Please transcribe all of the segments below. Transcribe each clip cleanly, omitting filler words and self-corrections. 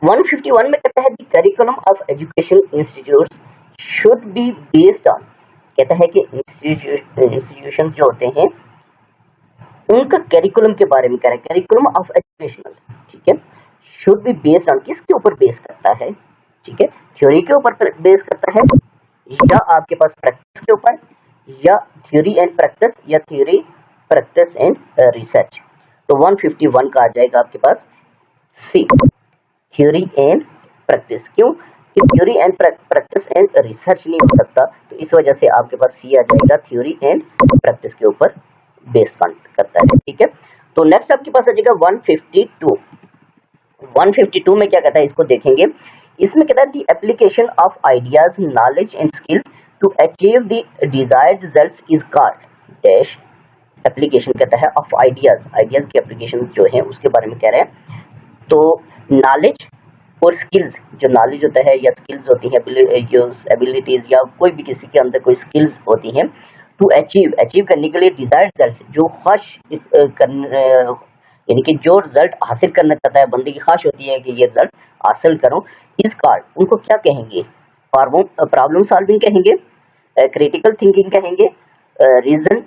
151 में कहता है the curriculum of education institutes should be based on, कहता है कि इंस्टीट्यूशन जो होते हैं उनका करिकुलम के बारे में कह रहा है, करिकुलम ऑफ एजुकेशनल, ठीक है, शुड बी बेस्ड ऑन, किसके ऊपर बेस करता है, ठीक है, थ्योरी के ऊपर बेस करता है या आपके पास प्रैक्टिस के ऊपर, या थ्योरी एंड प्रैक्टिस, या थ्योरी प्रैक्टिस एंड रिसर्च। तो 151 का आ जाएगा आपके पास सी, थ्योरी एंड प्रैक्टिस। क्यों कि theory and practice and research नहीं हो सकता, तो इस वजह से आपके पास सी आ जाएगा, थ्योरी एंड प्रैक्टिस के ऊपर बेस्ड करता है, ठीक है। तो नेक्स्ट आपके पास आ जाएगा 152। 152 में क्या कहता है, इसको देखेंगे। इसमें कहता है the application of ideas, knowledge and skills to achieve the desired results is called dash. Application कहता है ऑफ आइडियाज, आइडियाज की एप्लीकेशन जो है उसके बारे में कह रहे हैं। तो नॉलेज और स्किल्स, जो नॉलेज होता है या स्किल्स होती हैं, एबिलिटीज या कोई भी किसी के अंदर कोई स्किल्स होती हैं, टू अचीव करने के लिए डिजायर्ड रिजल्ट, जो ख्वाहिश यानी कि जो रिजल्ट हासिल करना चाहता है, बंदे की ख्वाहिश होती है कि ये रिजल्ट हासिल करूं, इस कार्ड उनको क्या कहेंगे, प्रॉब्लम सॉल्विंग कहेंगे, क्रिटिकल थिंकिंग कहेंगे, रीजन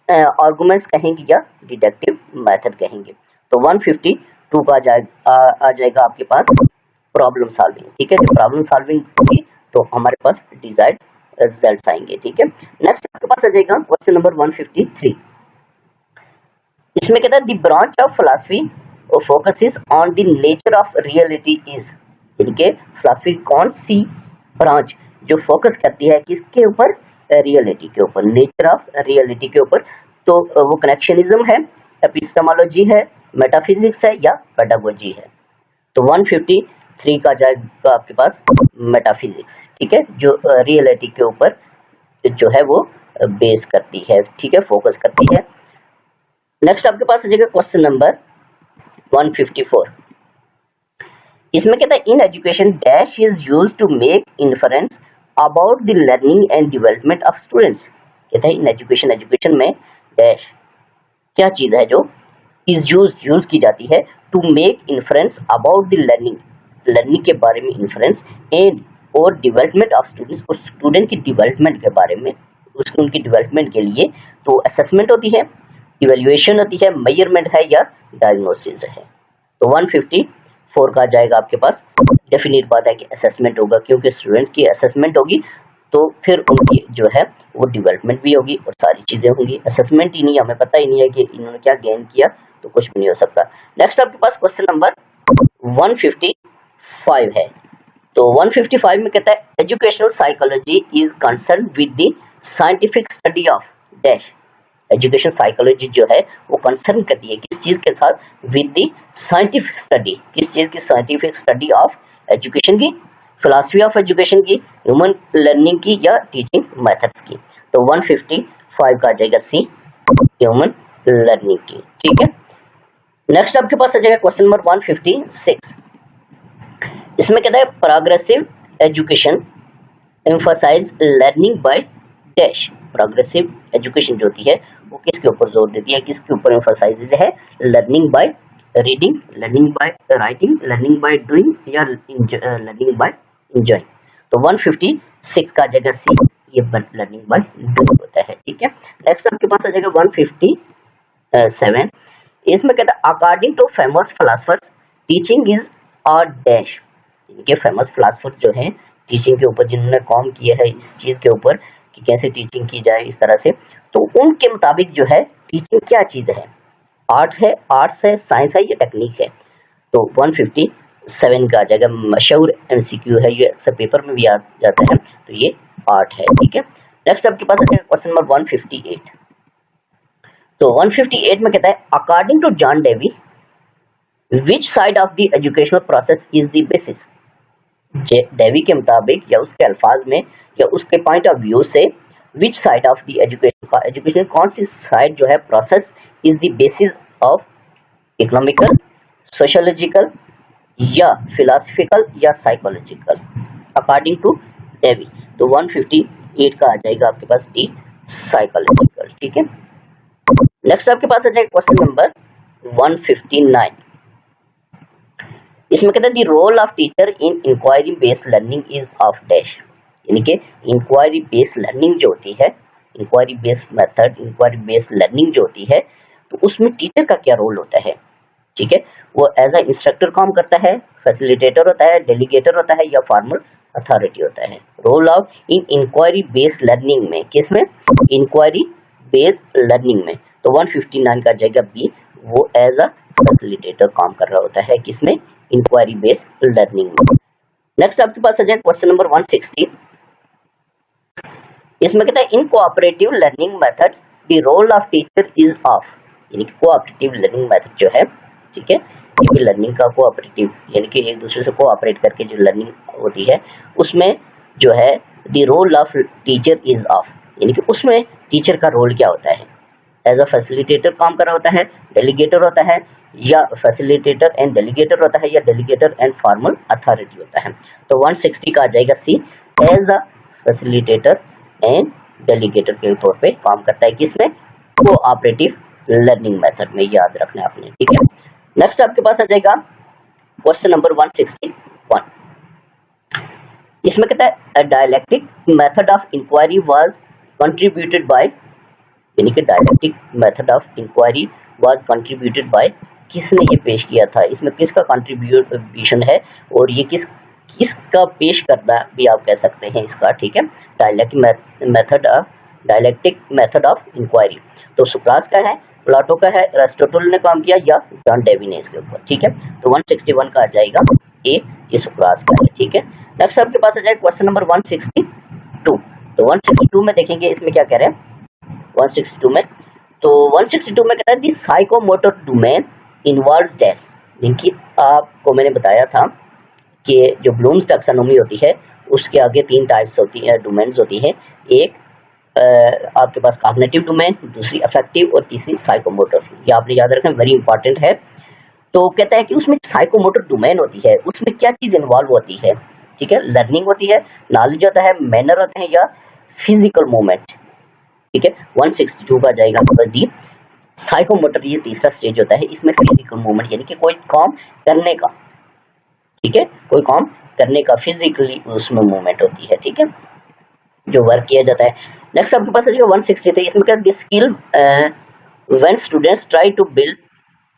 आर्गुमेंट्स कहेंगे, या डिडक्टिव मेथड कहेंगे। तो 152 का आ जाएगा आपके पास प्रॉब्लम सॉल्विंग, ठीक है। जब प्रॉब्लम सॉल्विंग होगी तो हमारे पास डिजायर्ड रिजल्ट्स आएंगे, ठीक है। नेक्स्ट आपके पास आ जाएगा क्वेश्चन नंबर 153। इसमें कहता है the branch of philosophy focuses on the nature of reality is, यानी कि फिलॉसफी कौन सी ब्रांच जो फोकस करती है किसके ऊपर, रियलिटी के ऊपर, नेचर ऑफ रियलिटी के ऊपर। तो वो कनेक्शनिज्म है, एपिस्टेमोलॉजी है, मेटाफिजिक्स है, या पेडागोजी है। तो 153 का जाएगा आपके पास मेटाफिजिक्स, ठीक है, जो रियलिटी के ऊपर जो है वो बेस करती है, ठीक है, फोकस करती है। नेक्स्ट आपके पास आ जाएगा क्वेश्चन नंबर 154। इसमें कहता है in education dash is used to make inference about the learning and development of students. कहता है इन एजुकेशन, एजुकेशन में डैश क्या चीज है जो इज यूज की जाती है to make inference about the learning, learning के बारे में इन्फरेंस, एंड और डेवलपमेंट ऑफ स्टूडेंट्स, और स्टूडेंट की डेवलपमेंट के बारे में, उसकी उनकी डेवलपमेंट के लिए। तो असेसमेंट होती है, इवैल्यूएशन होती है, मेजरमेंट है, या डायग्नोसिस है। तो 154 का जाएगा आपके पास, डेफिनेट बात है कि असेसमेंट होगा, क्योंकि स्टूडेंट्स की असेसमेंट होगी तो फिर उनकी जो है वो डेवलपमेंट भी होगी और सारी चीजें होंगी। असेसमेंट ही नहीं, हमें पता ही नहीं है कि इन्होंने क्या गेन किया, तो कुछ भी नहीं हो सकता। नेक्स्ट आपके पास क्वेश्चन नंबर 155 है। तो 155 में कहता है educational psychology is concern with the scientific study of dash. Education psychology जो है वो कंसर्न करती है किस चीज के साथ, विद द साइंटिफिक स्टडी, किस चीज की, साइंटिफिक स्टडी ऑफ एजुकेशन की, फिलॉसफी ऑफ एजुकेशन की, ह्यूमन लर्निंग की, या टीचिंग मेथड्स की। तो 155 का आ जाएगा सी, ह्यूमन लर्निंग की, ठीक है। नेक्स्ट आपके पास आ जाएगा क्वेश्चन नंबर 156। इसमें कहता है progressive education emphasise learning by dash. Progressive education जो होती है वो किसके ऊपर जोर देती है, किसके ऊपर एम्फसाइज है, learning by reading, learning by writing, learning by doing, या लर्निंग बाय एंजॉयिंग। तो 156 का जगह सी, ये लर्निंग बाय डूइंग होता है, ठीक है। नेक्स्ट आपके पास आ जाएगा 157। इसमें कहता है according to famous philosophers teaching is a dash. इनके फेमस फिलोसफर जो हैं टीचिंग के ऊपर जिन्होंने काम किया है इस चीज के ऊपर कि कैसे टीचिंग की जाए इस तरह से, तो उनके मुताबिक जो है टीचिंग क्या चीज है, आर्ट है, आर्ट्स है, साइंस है, या टेक्निक है। तो 157 का आ जाएगा, मशहूर एमसीक्यू है, ये अक्सर पेपर में भी आ जाता है, तो ये आर्ट है, ठीक है। नेक्स्ट आपके पास है क्वेश्चन नंबर 158। तो 158 में कहता है according to John Dewey which side of the educational process is the basis. Dewey के मुताबिक या उसके अल्फाज में या उसके पॉइंट ऑफ व्यू से विच साइड ऑफ द एजुकेशन कौन सी साइड जो है process is the basis of economical, sociological, या फिलोसफिकल, या साइकोलॉजिकल, अकॉर्डिंग टू डेवी। तो 158 का आ जाएगा आपके पास डी, साइकोलॉजिकल, ठीक है। नेक्स्ट आपके पास आ जाएगा क्वेश्चन नंबर 159। इसमें कहता है the role of teacher in inquiry based learning is of dash, यानी कि इंक्वायरी बेस्ड लर्निंग जो होती है, inquiry based method, inquiry based learning जो होती है, तो उसमें टीचर का क्या रोल होता है, ठीक है। वो एज अ इंस्ट्रक्टर काम करता है, फैसिलिटेटर होता है, डेलीगेटर होता है या फॉर्मल अथॉरिटी होता है। Role of in inquiry based learning में, किसमें, इंक्वायरी बेस्ड लर्निंग में, तो 159 का जगह बी, वो एज अ फैसिलिटेटर काम कर रहा होता है, किसमें, इंक्वायरी बेस्ड लर्निंग में। नेक्स्ट आपके पास आ जाए क्वेश्चन नंबर 160। इसमें कहता है in cooperative learning method the role of teacher is of, यानी कि कोऑपरेटिव लर्निंग मेथड जो है, ठीक है, ये लर्निंग का कोऑपरेटिव, यानी कि एक दूसरे से कोऑपरेट करके जो लर्निंग होती है, उसमें जो है the role of teacher is of, यानी कि उसमें टीचर का रोल क्या होता है, एज अ फैसिलिटेटर काम कर रहा होता है, डेलीगेटर होता है, या फैसिलिटेटर एंड डेलीगेटर होता है, या डेलीगेटर एंड फॉर्मल अथॉरिटी होता है। तो 160 का आ जाएगा C, as a facilitator and delegator के तौर पे काम करता है, किसमें, कोऑपरेटिव लर्निंग मेथड में, याद रखना आपने, ठीक है। नेक्स्ट आपके पास आ जाएगा क्वेश्चन नंबर 161। इसमें कहता है dialectic method of inquiry was contributed by, यानी कि dialectic method of inquiry was contributed by, किसने ये पेश किया था, इसमें किसका कंट्रीब्यूशन है, और ये किसका पेश करना भी आप कह सकते हैं इसका, ठीक है। डायलेक्टिक मेथड ऑफ इंक्वायरी, तो सुक्रास का है, प्लाटो का है, एरिस्टोटल ने काम किया, या जॉन डेवी ने इसके ऊपर, ठीक है। तो 161 का आ जाएगा ए, ये सुक्रास का है, ठीक है। नेक्स्ट आपके पास आ जाएगा क्वेश्चन नंबर 162। तो 162 में देखेंगे इसमें क्या कह रहे हैं, 162 में, तो 162 में कहता है दी साइकोमोटर डोमेन इन्वॉल्व्स दैट, देखिए आपको मैंने बताया था कि जो ब्लूम्स टैक्सोनॉमी होती है उसके आगे 3 टाइप्स होती है, डोमेन्स होती है, एक आपके पास कॉग्निटिव डोमेन, दूसरी अफेक्टिव और तीसरी साइकोमोटर, ये आपने याद रखना, वेरी इंपॉर्टेंट है। तो कहता है कि उसमें साइकोमोटर डोमेन होती है, उसमें क्या चीज इन्वॉल्व होती है, ठीक है, लर्निंग होती है, नॉलेज होता है, मैनर होते हैं, या फिजिकल मूवमेंट, ठीक है। 162 का जाएगा नंबर डी, साइकोमोटर ये तीसरा स्टेज होता है, इसमें फिजिकल मूवमेंट, यानी कि कोई काम करने का, ठीक है, कोई काम करने का फिजिकली उसमें मूवमेंट होती है, ठीक है, जो वर्क किया जाता है। नेक्स्ट आपके पास है 163, इसमें क्या this skill when students try to build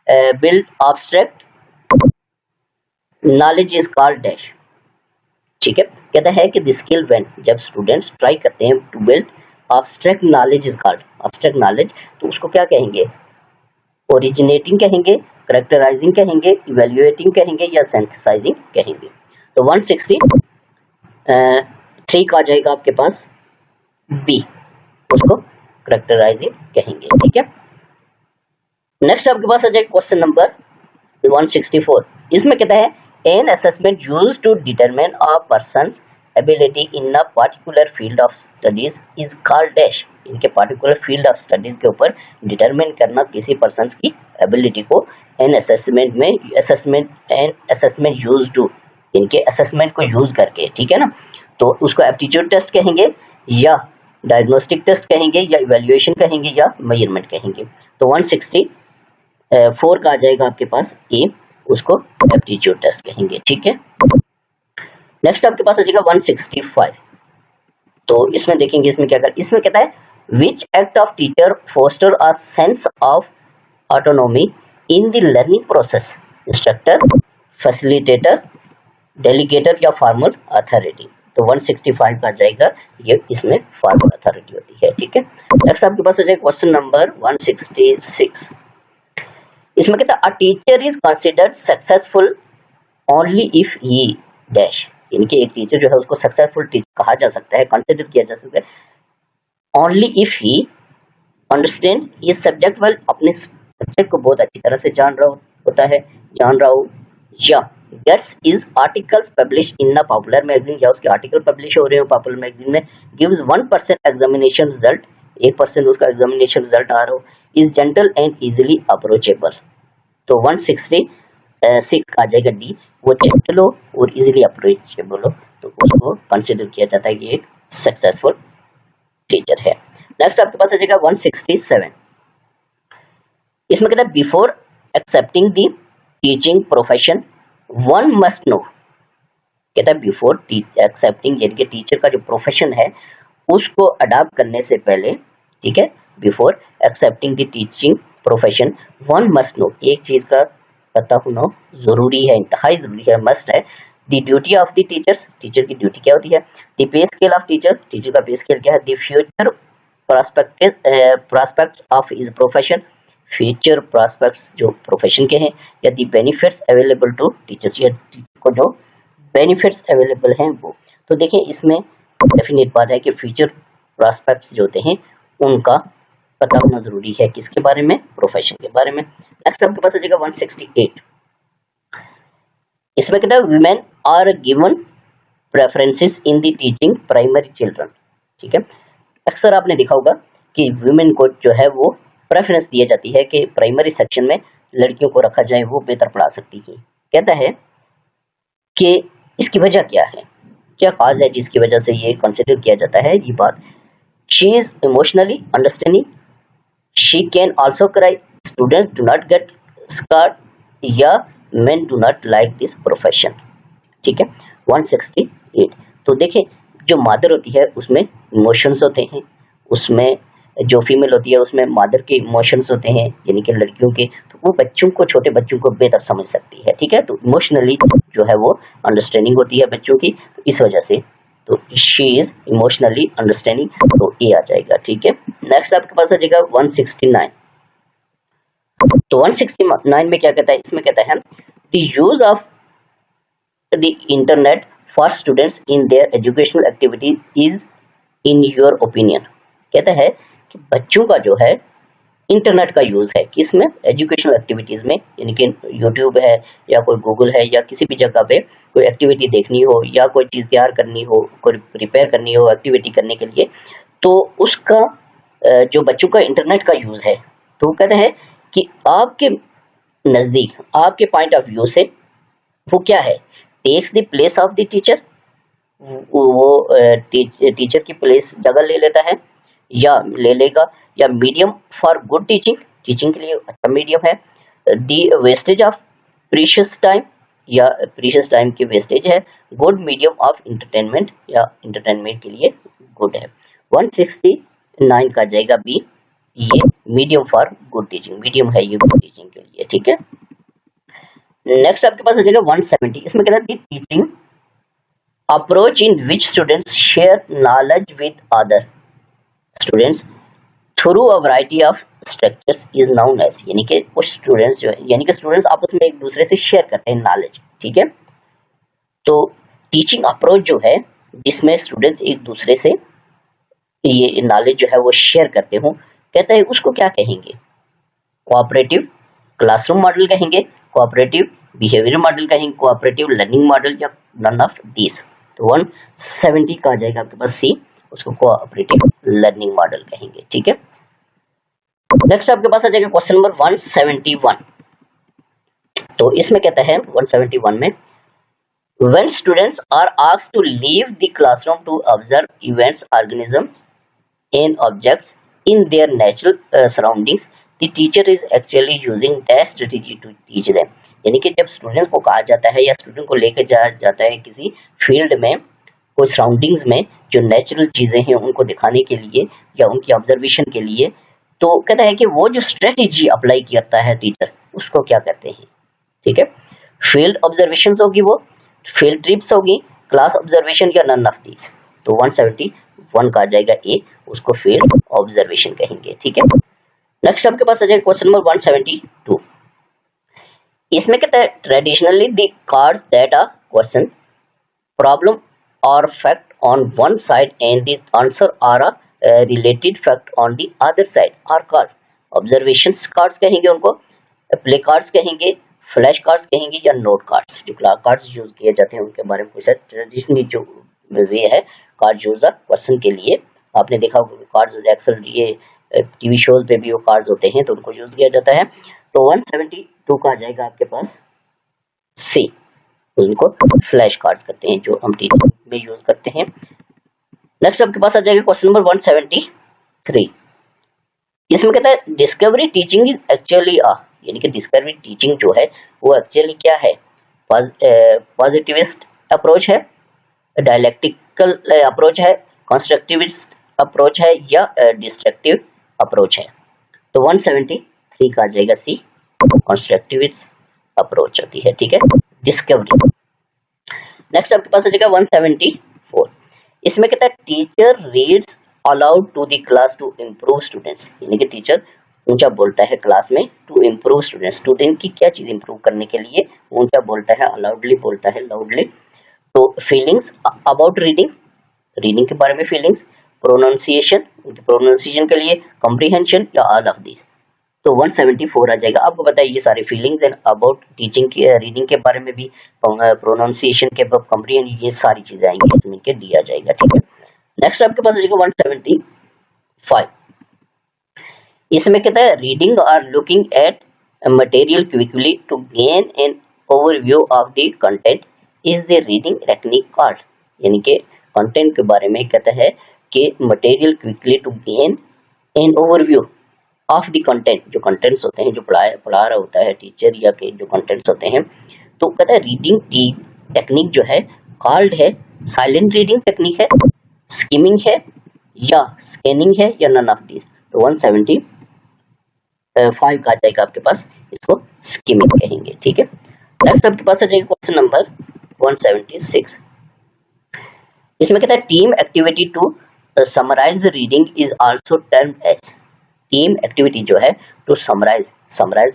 abstract knowledge is called dash, ठीक है। कहता है कि दिस स्किल व्हेन, जब स्टूडेंट्स ट्राई करते हैं to build abstract knowledge is called, abstract knowledge, तो उसको क्या कहेंगे, ओरिजिनेटिंग कहेंगे, करेक्टराइजिंग कहेंगे, इवैल्यूएटिंग कहेंगे, या सिंथेसाइजिंग कहेंगे। तो 163 का आ जाएगा आपके पास बी, उसको करेक्टराइजिंग कहेंगे, ठीक है। नेक्स्ट आपके पास आ जाएगा क्वेश्चन नंबर 164। इसमें कहता है an assessment used to determine a person's ability in a particular field of studies is called dash, इनके पर्टिकुलर फील्ड ऑफ स्टडीज के ऊपर डिटरमाइन करना किसी पर्सन की एबिलिटी को एन असेसमेंट में, असेसमेंट यूज्ड टू, इनके असेसमेंट को यूज करके, ठीक है ना, तो उसको एप्टीट्यूड टेस्ट कहेंगे, या डायग्नोस्टिक टेस्ट कहेंगे, या इवैल्यूएशन कहेंगे, या मेजरमेंट कहेंगे। तो 164 का आ जाएगा आपके पास ए, उसको एप्टीट्यूड टेस्ट कहेंगे, ठीक है। नेक्स्ट आपके पास आ जाएगा 165। तो इसमें देखेंगे इसमें क्या कर, इसमें कहता है which act of teacher foster a sense of autonomy in the learning process, instructor, facilitator, delegator, या फॉर्मल अथॉरिटी। तो 165 का जाएगा ये, इसमें फॉर्मल अथॉरिटी होती है, ठीक है। नेक्स्ट आपके पास आ जाएगा क्वेश्चन नंबर 166। इसमें कहता है a teacher is considered successful only if he dash, यानी कि एक टीचर जो है उसको सक्सेसफुल टीचर कहा जा सकता है, कंसिडर किया जा सकता है ओनली इफ ही अंडरस्टैंड ये सब्जेक्ट वेल, अपने सब्जेक्ट को बहुत अच्छी तरह से जान रहा हो, या gets his articles publish in a popular magazine, या उसके आर्टिकल पब्लिश हो रहे हो पॉपुलर मैगजीन में, गिव्स 1% एग्जामिनेशन रिजल्ट, 1% उसका एग्जामिनेशन रिजल्ट आ रहा हो, is gentle and easily approachable. तो 166 का आ जाएगा डी, वो जेंटल हो और इजीली अप्रोचेबल हो, तो उसको कंसिडर किया जाता है कि एक सक्सेसफुल टीचर है। नेक्स्ट आपके पास आ जाएगा 167। इसमें कहता है before accepting the teaching profession one must know, कहता है बिफोर एक्सेप्टिंग, यानी कि टीचर का जो प्रोफेशन है उसको अडॉप्ट करने से पहले, ठीक है, before accepting the teaching profession one must know, एक चीज का पता होना जरूरी है, इंतहाई जरूरी है, मस्ट है। The duty of the teachers, teacher की ड्यूटी क्या होती है। The pay scale of teacher, teacher का पे स्केल क्या है। The future prospects of his profession, future prospects जो प्रोफेशन के हैं, या the benefits available to teachers, या टीचर को जो बेनिफिट्स अवेलेबल हैं वो। तो देखिए इसमें डेफिनेट बात है कि फ्यूचर प्रॉस्पेक्ट्स जो होते हैं उनका पता होना जरूरी है, किसके बारे में, प्रोफेशन के बारे में। नेक्स्ट आपके पास आ जाएगा 168, इसमें कहता है women are given preferences in the teaching primary children, ठीक है। अक्सर आपने देखा होगा कि वुमेन को जो है वो प्रेफरेंस दी जाती है कि प्राइमरी सेक्शन में लड़कियों को रखा जाए, वो बेहतर पढ़ा सकती है। कहता है कि इसकी वजह क्या है, क्या काज है जिसकी वजह से ये कंसिडर किया जाता है ये बात। She is emotionally understanding, she can also cry, students do not get scared, या men do not like this profession, ठीक है। 168, तो देखें जो मदर होती है उसमें इमोशंस होते हैं, उसमें जो फीमेल होती है उसमें मदर के इमोशंस होते हैं, यानी कि लड़कियों के, तो वो बच्चों को, छोटे बच्चों को बेहतर समझ सकती है, ठीक है। तो इमोशनली जो है वो अंडरस्टैंडिंग होती है बच्चों की, तो इस वजह से तो शी इज इमोशनली अंडरस्टैंडिंग, तो ये आ जाएगा, ठीक है। नेक्स्ट आपके पास आ जाएगा 169, तो 169 में क्या कहता है, इसमें कहता है the use of the internet for students in their educational activity is in your opinion, कहता है कि बच्चों का जो है इंटरनेट का यूज है किसमें, एजुकेशनल एक्टिविटीज में, यानी कि यूट्यूब है या कोई गूगल है या किसी भी जगह पे कोई एक्टिविटी देखनी हो या कोई चीज तैयार करनी हो, कोई प्रिपेयर करनी हो एक्टिविटी करने के लिए, तो उसका जो बच्चों का इंटरनेट का यूज है, तो कहते हैं कि आपके नजदीक, आपके पॉइंट ऑफ व्यू से वो क्या है, takes the place of the teacher, वो टीचर की प्लेस जगह ले लेता है या ले लेगा, या medium for good teaching, teaching के लिए अच्छा मीडियम है। The wastage of precious time, या प्रीशियस टाइम की वेस्टेज है। गुड मीडियम ऑफ इंटरटेनमेंट, या इंटरटेनमेंट के लिए गुड है। 169 का जाएगा बी, ये medium for good teaching, medium है ये गुड टीचिंग के लिए, ठीक है। नेक्स्ट आपके पास आ जाएगा 170, इसमें कहता है teaching approach in which students share knowledge with other students through a variety of structures is known as, यानी कि कुछ स्टूडेंट्स जो है, यानी कि स्टूडेंट्स आपस में एक दूसरे से शेयर करते हैं नॉलेज, ठीक है। तो टीचिंग अप्रोच जो है जिसमें स्टूडेंट्स एक दूसरे से ये नॉलेज जो है वो शेयर करते हो, कहता है उसको क्या कहेंगे, कोऑपरेटिव क्लासरूम मॉडल कहेंगे, कोऑपरेटिव बिहेवियर मॉडल कहेंगे, कोऑपरेटिव लर्निंग मॉडल, या नन ऑफ दिस। तो 170 का आ जाएगा आपके पास सी, उसको कोऑपरेटिव लर्निंग मॉडल कहेंगे, ठीक है। नेक्स्ट आपके पास आ जाएगा क्वेश्चन नंबर 171, तो इसमें कहता है 171 में when students are asked to leave the classroom to observe events, organisms and objects in their natural surroundings, the teacher is actually using dash strategy to teach them, यानी कि जब स्टूडेंट को कहा जाता है या स्टूडेंट को लेकर जाता है किसी फील्ड में, कोई सराउंडिंग्स में जो नेचुरल चीजें हैं उनको दिखाने के लिए या उनकी ऑब्जर्वेशन के लिए, तो कहता है कि वो जो स्ट्रेटेजी अप्लाई करता है टीचर उसको क्या कहते हैं, ठीक है। फील्ड ऑब्जर्वेशन होगी, वो फील्ड ट्रिप्स होगी, क्लास ऑब्जर्वेशन, या नन ऑफ दीज। तो 171 का आ जाएगा ए, उसको फील्ड ऑब्जर्वेशन कहेंगे, ठीक है। नेक्स्ट आपके पास आ जाएगा क्वेश्चन नंबर 172, इसमें कहता है traditionally the cards that are question problem और fact on one side and the answer are a related fact on the other side are called observation cards कहेंगे उनको, प्ले कार्ड्स कहेंगे, फ्लैश कार्ड्स कहेंगे, या note cards. जो cards use किए जाते हैं उनके बारे में पूछा, ट्रेडिशनली जो वे है कार्ड यूज क्वेश्चन के लिए, आपने देखा होगा कार्ड्स एक्सेल ये टीवी शोज पे भी वो कार्ड्स होते हैं तो उनको यूज किया जाता है। तो 172 का आ जाएगा आपके पास सी, तो इनको फ्लैश कार्ड्स करते हैं जो हम टीचिंग में यूज करते हैं। नेक्स्ट आपके पास आ जाएगा क्वेश्चन नंबर 173, इसमें कहता है डिस्कवरी टीचिंग इज एक्चुअली यानी कि डिस्कवरी टीचिंग जो है वो एक्चुअली क्या है, पॉजिटिविस्ट अप्रोच है, डायलेक्टिकल अप्रोच है, कंस्ट्रक्टिविस्ट अप्रोच है या डिस्ट्रक्टिव अप्रोच है। तो 173 का आ जाएगा सी, कंस्ट्रक्टिविस्ट अप्रोच होती है, ठीक है, डिस्कवरी। नेक्स्ट आपके पास आ जाएगा 174। इसमें कहता है teacher reads aloud to the class to improve students, यानी कि टीचर ऊंचा बोलता है क्लास में टू इम्प्रूव स्टूडेंट, स्टूडेंट की क्या चीज इंप्रूव करने के लिए ऊंचा बोलता है, अलाउडली बोलता है, लाउडली। तो फीलिंग्स अबाउट रीडिंग, रीडिंग के बारे में फीलिंग्स, प्रोनाउंसिएशन, प्रोनाउंसिएशन के लिए, कॉम्प्रिहेंशन या ऑल ऑफ दिस। तो 174 आ जाएगा। आपको पता है ये सारे फीलिंग्स एंड अबाउट टीचिंग की, रीडिंग के बारे में भी, प्रोनाउंसिएशन के बाद कॉम्प्रिहेंशन, ये सारी चीजें आएंगी इसमें के दिया जाएगा, ठीक है। नेक्स्ट आपके पास आ जाएगा 175। इसमें कहता है रीडिंग और looking at material quickly to gain an overview of the content is the reading technique called, यानी कि कंटेंट के बारे में कहता है कि material quickly to gain an overview of the content, जो कंटेंट्स होते हैं, जो पढ़ा रहा होता है टीचर या के जो कंटेंट्स होते हैं, तो कहता है रीडिंग की टेक्निक जो है कॉल्ड है साइलेंट रीडिंग टेक्निक है, स्किमिंग है या स्कैनिंग है या नन ऑफ दिस। तो 175 का जाएगा आपके पास, इसको स्किमिंग कहेंगे, ठीक है। नेक्स्ट आपके पास आ जाएगा क्वेश्चन नंबर 176। इसमें कहता है team activity to summarise reading is also termed as, team activity जो है टू समराइज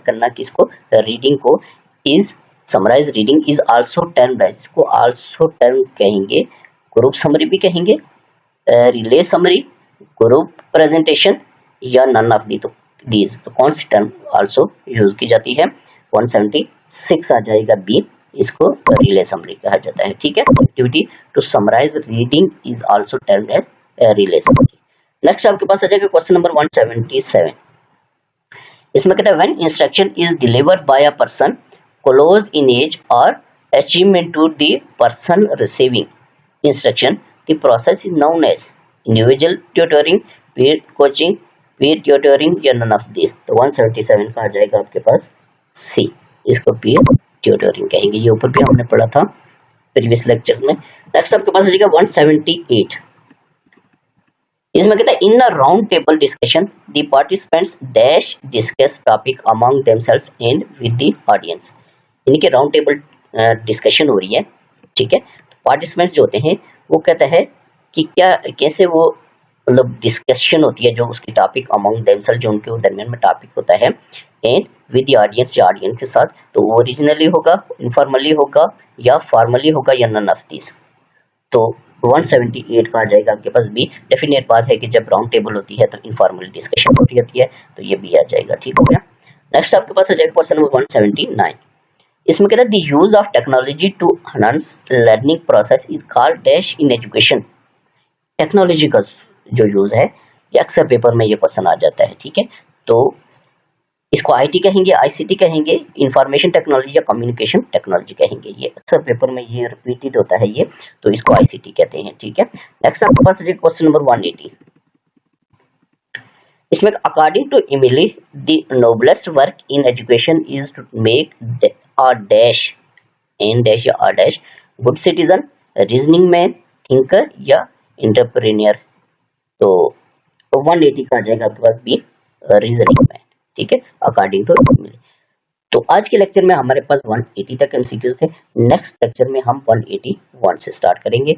करना किसको, रीडिंग को, is summarise reading is also termed as, इसको आल्सो टर्म कहेंगे, ग्रुप समरी भी कहेंगे, रिले समरी, ग्रुप प्रेजेंटेशन या नन ऑफ दीज। तो कौन सी टर्म आल्सो यूज की जाती है, 176 आ जाएगा बी, इसको रिले समरी कहा जाता है, ठीक है। Activity to summarise reading is also termed as relay summary. Next आपके पास आ जाएगा क्वेश्चन नंबर 177। इसमें कहता है when instruction is delivered by a person close in age or achievement to the person receiving instruction, the process is known as individual tutoring, peer coaching, peer tutoring या none of this. तो 177 का आ जाएगा आपके पास सी, इसको peer tutoring कहेंगे, ये ऊपर भी हमने पढ़ा था प्रीवियस लेक्चर्स में। नेक्स्ट आपके पास आ जाएगा 178। इसमें कहता है in a round table discussion the participants dash discuss topic among themselves and with the audience, यानी कि राउंड टेबल डिस्कशन हो रही है, ठीक है। पार्टिसिपेंट्स जो होते हैं वो कहता है कि क्या कैसे वो मतलब डिस्कशन होती है, जो उसकी टॉपिक अमंग देमसेल्व्स, जो उनके दरमियान में टॉपिक होता है, एंड विद द ऑडियंस या ऑडियंस के साथ, तो ओरिजिनली होगा, इनफॉर्मली होगा या फॉर्मली होगा या नन ऑफ दिस। तो 178 का आ जाएगा आपके पास बी। डेफिनेट बात है कि जब राउंड टेबल होती है तो इनफॉर्मल डिस्कशन होती रहती है, तो ये भी आ जाएगा, ठीक हो गया। नेक्स्ट आपके पास आ जाएगा क्वेश्चन नंबर 179। इसमें कहता है the use of technology to enhance learning process is called dash in education, technology का जो यूज है ये अक्सर पेपर में ये क्वेश्चन आ जाता है, ठीक है। तो इसको आईटी कहेंगे, आईसीटी कहेंगे, इंफॉर्मेशन टेक्नोलॉजी या कम्युनिकेशन टेक्नोलॉजी कहेंगे, ये अक्सर पेपर में ये रिपीटेड होता है ये, तो इसको आईसीटी कहते हैं, ठीक है। नेक्स्ट आपके पास है क्वेश्चन नंबर 180। इसमें according to Emile the noblest work in education is to make a dash, an dash या a dash, good citizen, reasoning man, thinker या एंटरप्रेन्योर। तो 180 का आ जाएगा आपके पास बी, रीजनिंग मैन, ठीक है, अकॉर्डिंग टू इमिली। तो आज के लेक्चर में हमारे पास 180 तक एमसीक्यूज थे। नेक्स्ट लेक्चर में हम 181 से स्टार्ट करेंगे।